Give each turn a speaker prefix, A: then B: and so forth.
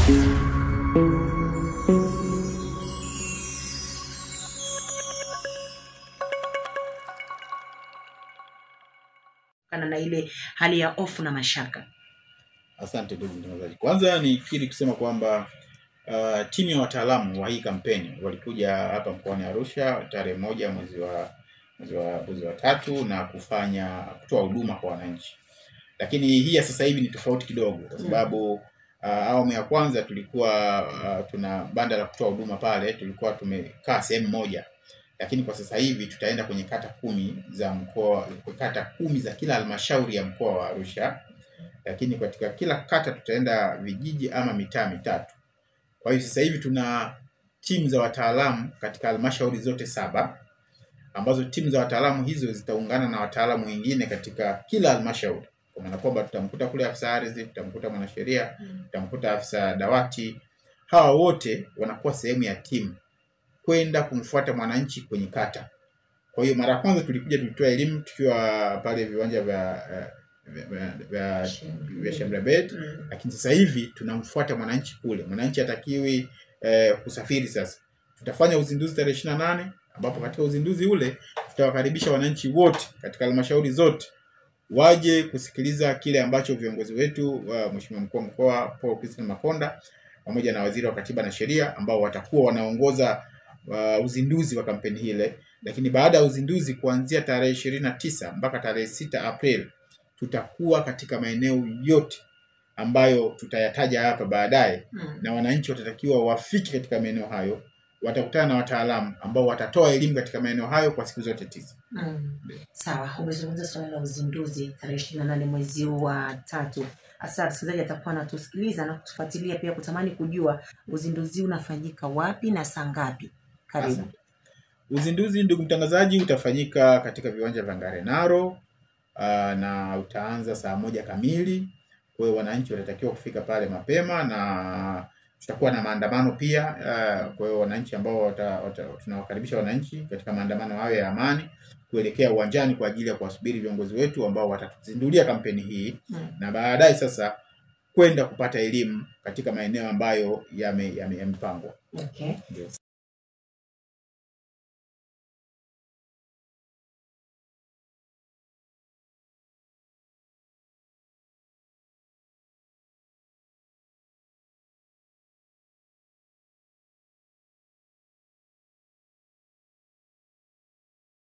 A: na ile hali ya hofu na mashaka?
B: Asante ndugu mtangazaji. Kwanza nikiri kusema kwamba timu ya wataalamu wa hii kampeni walikuja hapa mkoani Arusha tarehe 1 mwezi wa 3 na kutoa huduma kwa wananchi. Lakini hii ya sasa hivi ni tofauti kidogo kwa sababu awamu ya kwanza tulikuwa tuna banda la kutoa huduma pale, tulikuwa tumekaa sehemu moja. Lakini kwa sasa hivi tutaenda kwenye kata 10 za mkoa, kata 10 za kila halmashauri ya mkoa wa Arusha. Lakini katika kila kata tutaenda vijiji ama mitaa mitatu. Kwa hiyo sasa hivi tuna timu za wataalamu katika halmashauri zote 7, ambazo timu za wataalamu hizo zitaungana na wataalamu wengine katika kila halmashauri. Kwa maana kwamba tutamkuta kule afisa ardhi, tutamkuta mwanasheria, tutamkuta afisa dawati. Hawa wote wanakuwa sehemu ya timu kwenda kumfuata mwananchi kwenye kata. Kwa hiyo mara ya kwanza tulitoa elimu tukiwa pale viwanja vya Shamrabet, lakini sasa hivi tunamfuata mwananchi kule. Mwananchi hatakiwi kusafiri sasa. Tutafanya uzinduzi tarehe 28, ambapo katika uzinduzi ule tutawakaribisha wananchi wote katika halmashauri zote waje kusikiliza kile ambacho viongozi wetu Mheshimiwa Mkuu wa Mkoa Paul Christian Makonda pamoja na Waziri wa Katiba na Sheria ambao watakuwa wanaongoza uzinduzi wa kampeni hile. Lakini baada ya uzinduzi kuanzia tarehe 29 mpaka tarehe 6 April tutakuwa katika maeneo yote ambayo tutayataja hapa baadaye, na wananchi watatakiwa wafike katika maeneo hayo. Watakutana na wataalamu ambao watatoa elimu katika maeneo hayo kwa siku zote 9.
A: Sawa, umezungumza swala la uzinduzi tarehe 28 mwezi wa 3. Hasa msikilizaji atakuwa anatusikiliza na kutufuatilia pia kutamani kujua uzinduzi unafanyika wapi na saa ngapi. Karibu.
B: Uzinduzi ndugu mtangazaji utafanyika katika viwanja vya Ngarenaro na utaanza saa 1 kamili. Kwa hiyo wananchi watatakiwa kufika pale mapema, na tutakuwa na maandamano pia. Kwa hiyo wananchi ambao tunawakaribisha wananchi katika maandamano hayo ya amani kuelekea uwanjani kwa ajili ya kuwasubiri viongozi wetu ambao watatuzindulia kampeni hii, na baadaye sasa kwenda kupata elimu katika maeneo ambayo yamepangwa.
A: Okay.
B: Yes.